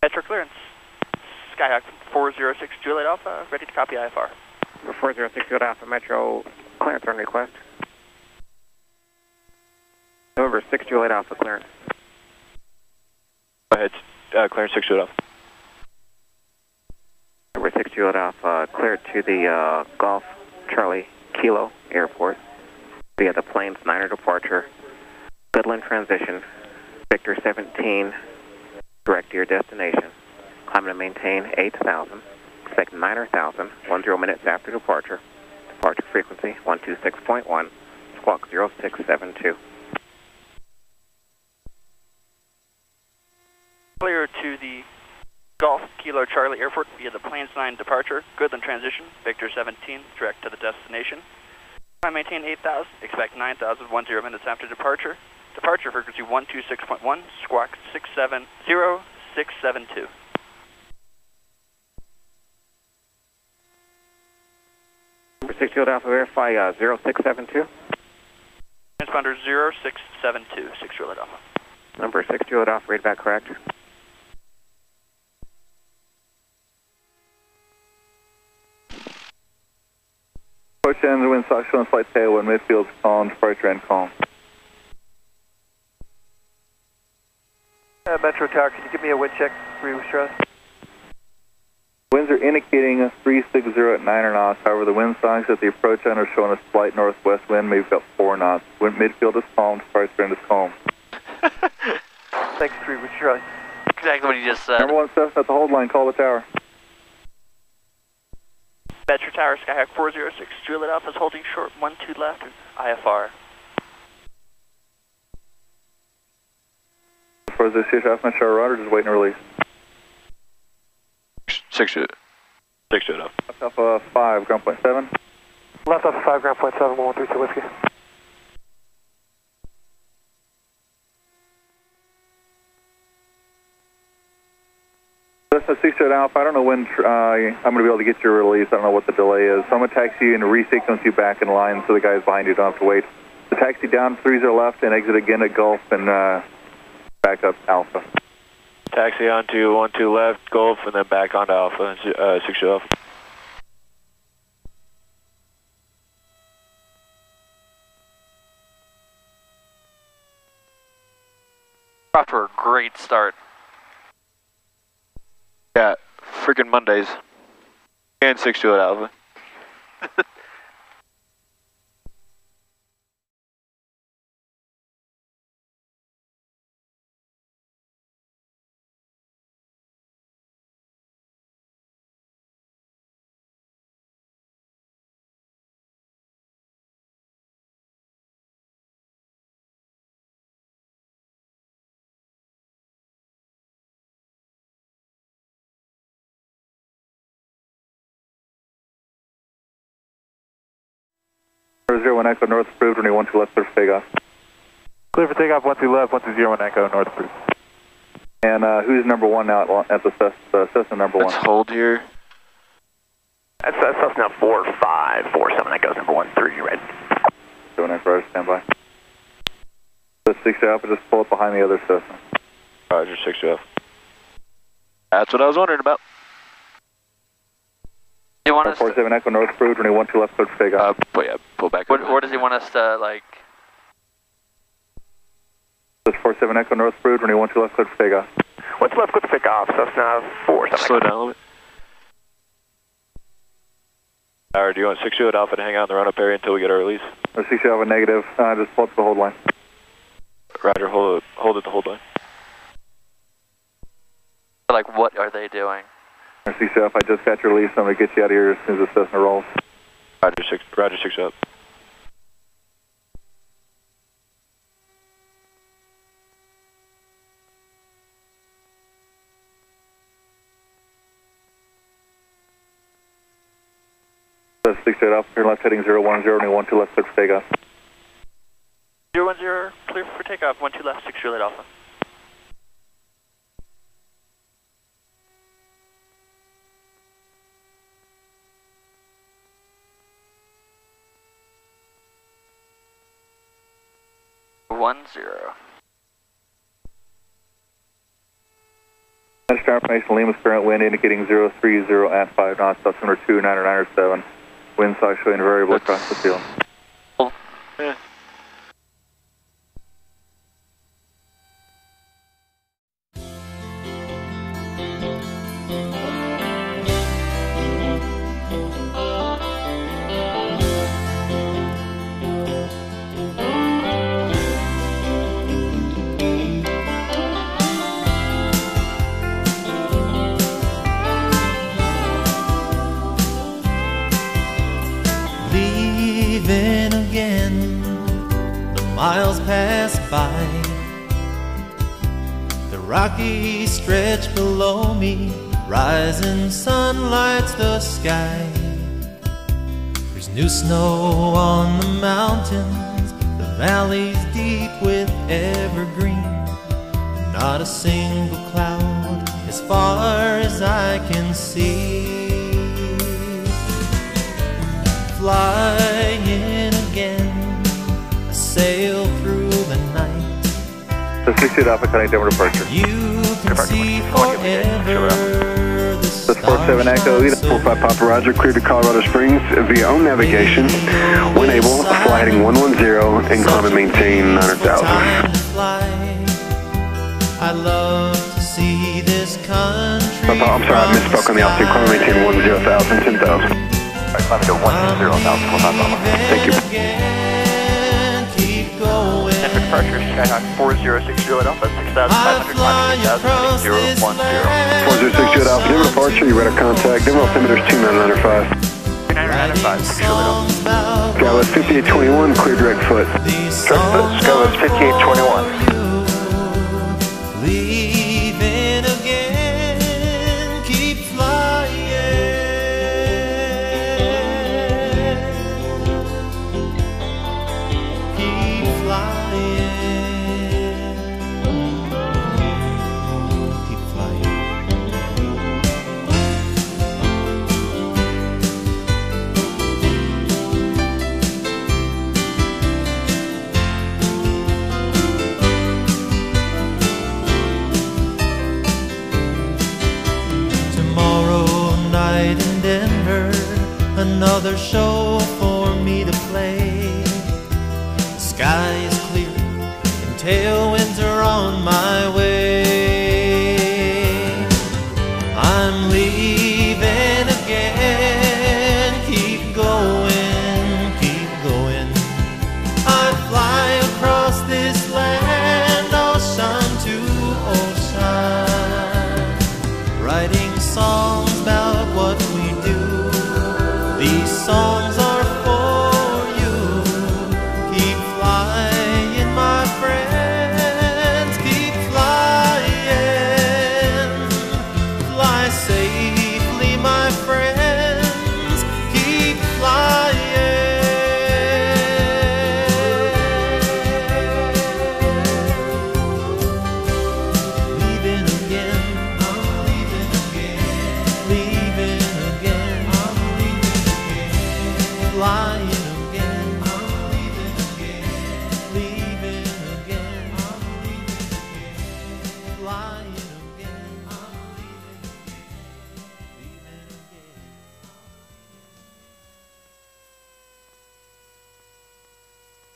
Metro clearance. Skyhawk 406 Juliet Alpha, ready to copy IFR. 406 Juliet Alpha Metro, clearance on request. November 6 Juliet Alpha, clearance. Go ahead, clearance 6 Juliet Alpha. November 6 Juliet Alpha, cleared to the Golf Charlie Kilo Airport via the plane's 9er departure. Goodland transition, Victor 17, direct to your destination. Climbing and maintain 8,000, expect 9,000, 10 minutes after departure. Departure frequency 126.1, squawk 0672. Clear to the Golf Kilo Charlie Airport via the plane's 9 departure. Goodland transition, Victor 17, direct to the destination. Climb maintain 8,000, expect 9,000, 10 minutes after departure. Departure frequency 126.1, squawk 670-672. Number 6 Juliet Alpha, verify 0672. Transponder 0672, 6 Juliet Alpha. Number 6 Juliet Alpha, read back correct. Approach ends, wind sock showing slight tailwind, midfield's calm, departure and calm. Metro Tower, can you give me a wind check, 3 with trust? Winds are indicating 360 at 9 knots, however the wind socks at the approach end are showing a slight northwest wind, maybe about 4 knots. Wind midfield is calm, departure end is calm. Thanks, 3 with trust. Exactly what you just said. Number 1 Cessna at the hold line, call the tower. Metro Tower, Skyhawk 406, Juliet Alpha is holding short, 12 left, IFR. For the Station Alpha Metro Roger, just waiting to release. 6 Juliet Alpha. Left Alpha 5, ground point 7. Left Alpha 5, ground point 7, 1132 Whiskey. Cessna 6 Alpha, I don't know when I'm going to be able to get your release. I don't know what the delay is. So I'm going to taxi you and resequence you back in line so the guys behind you don't have to wait. So taxi down 30 left and exit again at Gulf and back up Alpha. Taxi onto 12 left, Golf, and then back onto Alpha, 6 Juliet Alpha. Off to a great start. Yeah, freaking Mondays. And 6 Juliet Alpha. Zero 1 Echo North approved, runway 12 left, clear for takeoff. Clear for takeoff, 12 left, 120 Echo, north approved. And who's number 1 now at the Cessna number 1? Let's hold here. That's Cessna 4547, that goes number 13, you ready? 1 Echo, Roger, stand by. The 6 Alpha, just pull up behind the other Cessna. Roger, 6 Juliet Alpha. That's what I was wondering about. You want us 47 Echo North approved, runway 12 left, clear for takeoff. Pull back. where does he want us to, like... This 47 Echo North approved, runway 12 left, clear for takeoff. What's left, quick takeoff, Cessna 47. Slow down a little bit. Or do you want 6 Juliet Alpha to hang out in the run-up area until we get our release? 6 Alpha negative, just pull up to the hold line. Roger, hold at the hold line. Like, what are they doing? 6 Alpha, I just got your release, I'm going to get you out of here as soon as the Cessna rolls. Roger, 6 up. That's 6 Alpha, turn left heading 010, runway 12 left, clear for takeoff. 010, clear for takeoff, 12 left, 6 Juliet Alpha. Star information, Lima's current wind indicating 030 at 5 knots, altimeter 2997. Wind size showing variable across the field. Yeah. Leaving again, the miles pass by. The rocky stretch below me, rising sun lights the sky. There's new snow on the mountains, the valleys deep with evergreen. Not a single cloud as far as I can see. Flying again, I sail through the night. The 68 Alpha cutting down departure. You can see forever the This 47 Echo, stars 45 Papa Roger, cleared to Colorado Springs via own navigation. When able, fly heading 110 and climb and maintain 900,000. I love to see this country. I'm sorry, I misspoke on the altitude. Climb and maintain 10,000, 10,000. Climb to 120,000. Thank you. Keep going. Enter departure, Skyhawk 4060 at Alpha, 6,500, climbing 8,000, 010. 4060 at Alpha, Denver departure, you radar contact, Denver altimeter is 2995. 2995, 60 at Alpha. Skywest 5821, clear direct foot. Skywest 5821. Leaving again, keep flying. Keep flying. Keep flying. Tomorrow night in Denver, another show for me to play. The sky is clear and tailwinds are on my way. I'm leaving again, keep going, keep going. I fly across this land, ocean to ocean, writing songs about what we do. These songs are for you. Keep flying, my friends, keep flying. Fly safely, my friends, keep flying. Leaving again, I'm leaving again. Leaving again, I'm leaving again. Flying again, I'm leaving again. Leaving again, I'm leaving again. Flying again, I'm leaving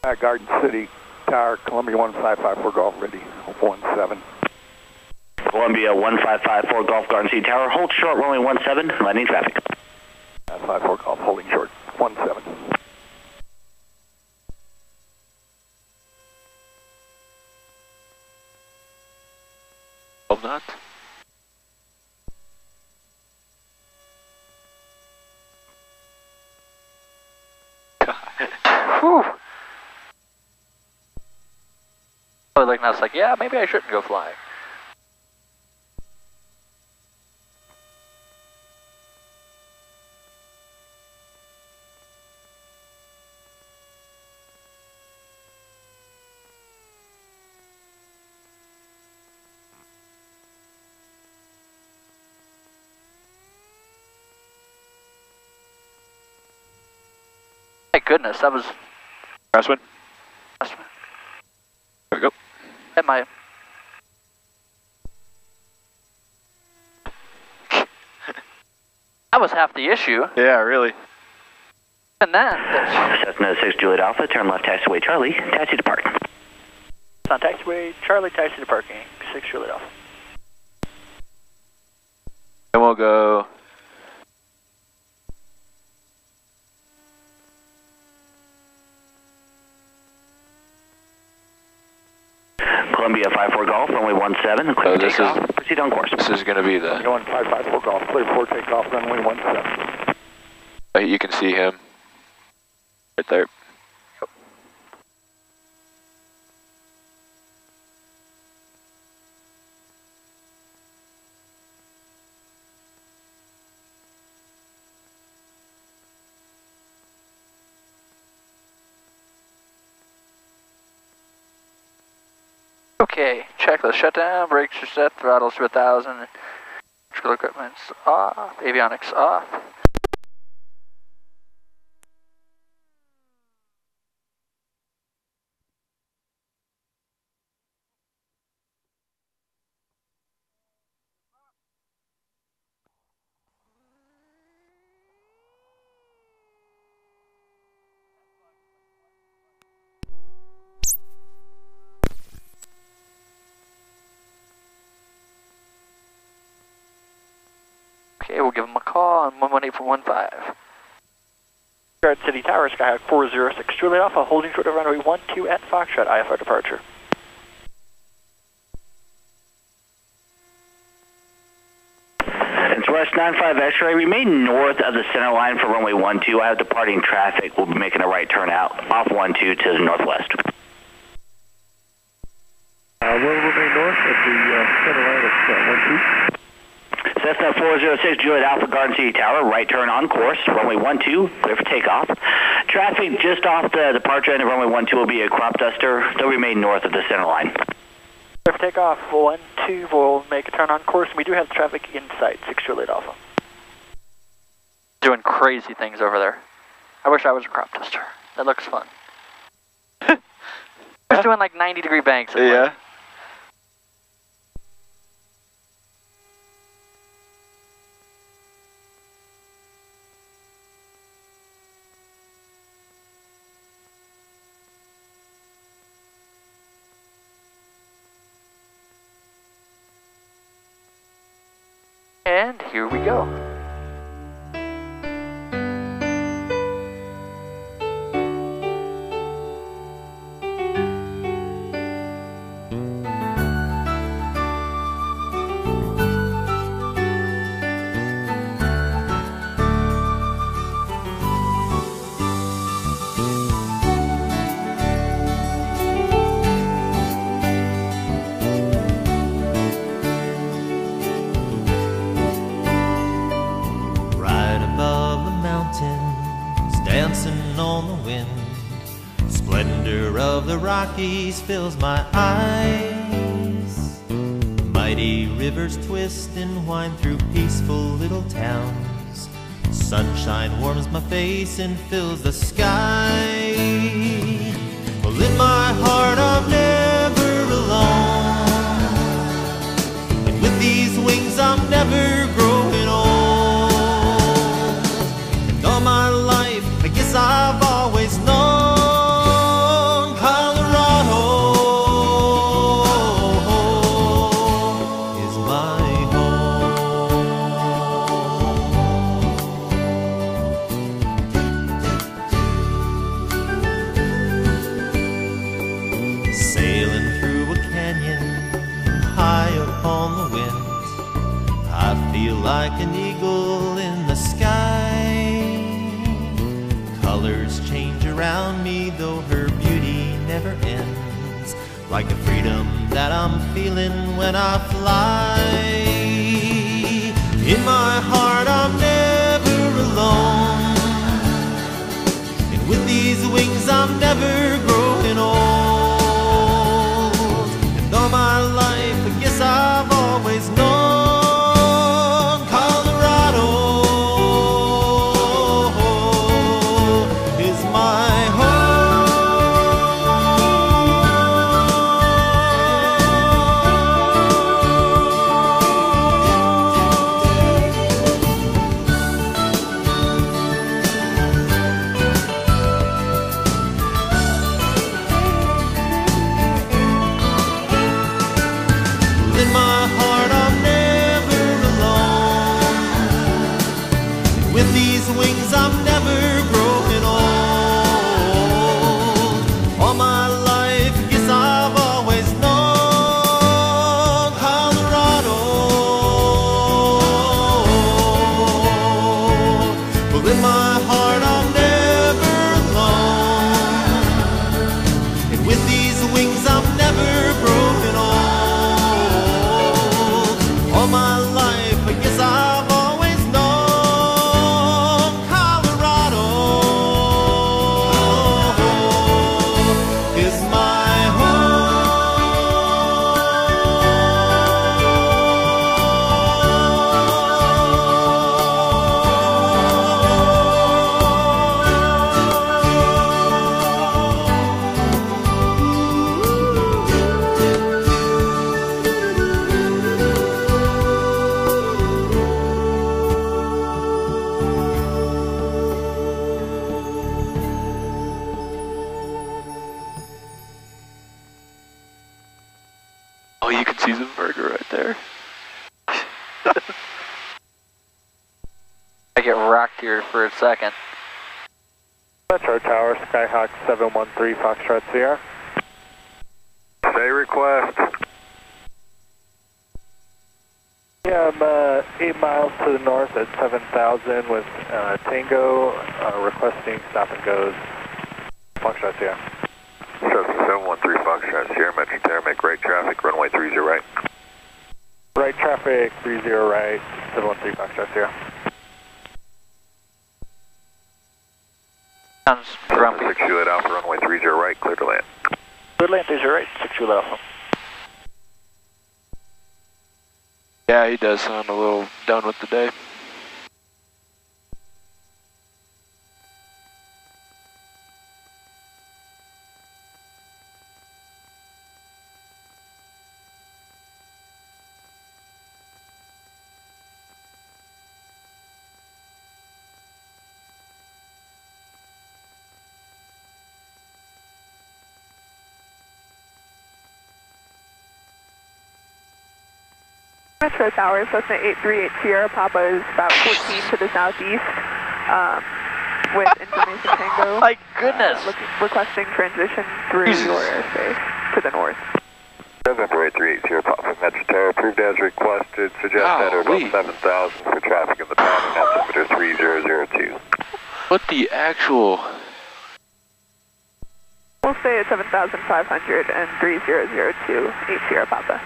again. Garden City, Tower, Columbia 1554 Golf, ready, 17. Columbia 1554 Golf, Garden City Tower, hold short, rolling 17, landing traffic. 54 Golf, holding short, 17. Hope not. Whew. I was like, I was like, yeah, maybe I shouldn't go flying. My goodness, that was Crosswind. that's- There we go. at my was half the issue. Yeah, really. And that. Cessna 6 Juliet Alpha, turn left taxiway Charlie, taxi to park. On taxiway Charlie, taxi to parking, 6 Juliet Alpha. And we'll go. Columbia 54 Golf, runway 17, clear for takeoff. Proceed on course. This is going to be the. Going 554 Golf, clear for takeoff, runway 17. You can see him right there. Okay, checklist shutdown, brakes are set, throttles to 1,000, electrical equipment's off, avionics off. Okay, we'll give them a call on 118.15. Guard City Tower, Skyhawk 406 Juliet Alpha, holding short of runway 12 at Foxtrot, IFR departure. It's Rush 95 X-ray, remain north of the center line for runway 12. I have departing traffic. We'll be making a right turn out off 12 to the northwest. We'll remain north of the center line at 12. Cessna 406 Juliet Alpha, Garden City Tower, right turn on course, runway 12, clear for takeoff. Traffic just off the departure end of runway 12 will be a crop duster. They'll remain north of the center line. Clear for takeoff, 12, we'll make a turn on course, and we do have traffic in sight, 6 Juliet Alpha. Doing crazy things over there. I wish I was a crop duster. That looks fun. Just doing like 90-degree banks. Yeah. And here we go. Dancing on the wind, splendor of the Rockies fills my eyes. Mighty rivers twist and wind through peaceful little towns. Sunshine warms my face and fills the sky. Well, in my heart I'm never alone, and with these wings I'm never growing old. And all my life I guess I've always known Colorado is my home. Sailing through a canyon high up on the wind, I feel like an eagle in the sky. Colors change around me, though her beauty never ends, like the freedom that I'm feeling when I fly. In my heart I'm never alone, and with these wings I'm never growing old. And all my life I guess I've always known here for a second. Metro Tower, Skyhawk 713, Foxtrot Sierra. Say request. Yeah, I'm 8 miles to the north at 7,000 with Tango requesting stop and goes. Foxtrot Sierra. Cessna 713 Foxtrot Sierra, Metro Tower, make right traffic, runway 30 right. Right traffic, 30 right, 713 Foxtrot Sierra. Sounds grumpy. 6 Juliet Alpha, runway 30 right, clear to land. Clear to land, 30 right, 6 Juliet Alpha. Yeah, he does sound a little done with the day. Metro Tower, Cessna 838 Sierra Papa is about 14 to the southeast with information Tango. My goodness! Requesting transition through your airspace to the north. November 838 Sierra Papa, Metro Tower, approved as requested. Suggest that about 7,000 for traffic in the pattern, altimeter 3002. What the actual... We'll stay at 7,500 and 3002 8 Sierra Papa.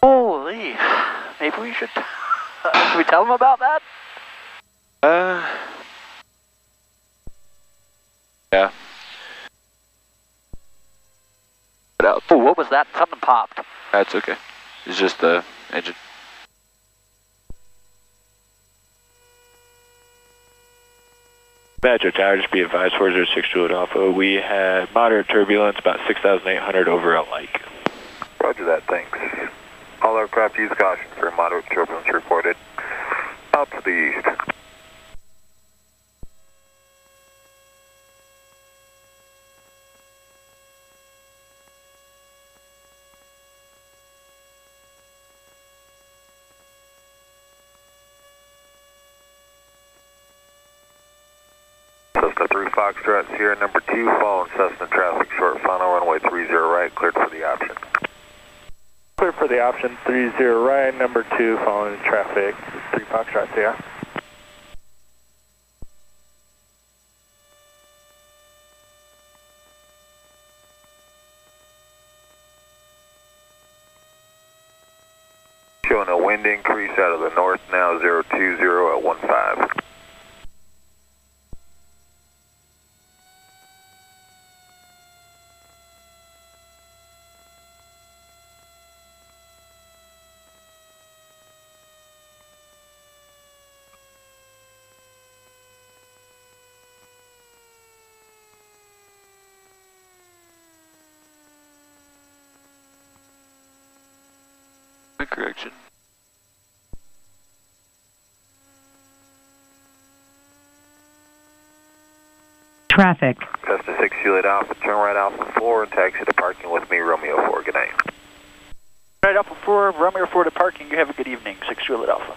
Holy, maybe we should we tell them about that? Yeah. Oh, what was that? Something popped. That's okay. It's just the engine. Metro Tower, just be advised, 406 Juliet Alpha. We had moderate turbulence, about 6,800 over a lake. Roger that, thanks. All aircraft use caution for moderate turbulence reported. Out to the east. Cessna 3 Foxtrot, Sierra number 2, following Cessna traffic, short final, runway 30 right, cleared for the option. Clear for the option, 30 right, number 2, following traffic, 3 Foxtrot Sierra. Showing a wind increase out of the north now, 020 at 15. Correction. Traffic. Cessna 6 Juliet Alpha, turn right Alpha 4 and taxi to parking with me, Romeo 4. Good night. Right Alpha 4, Romeo 4 to parking. You have a good evening, 6 Juliet Alpha.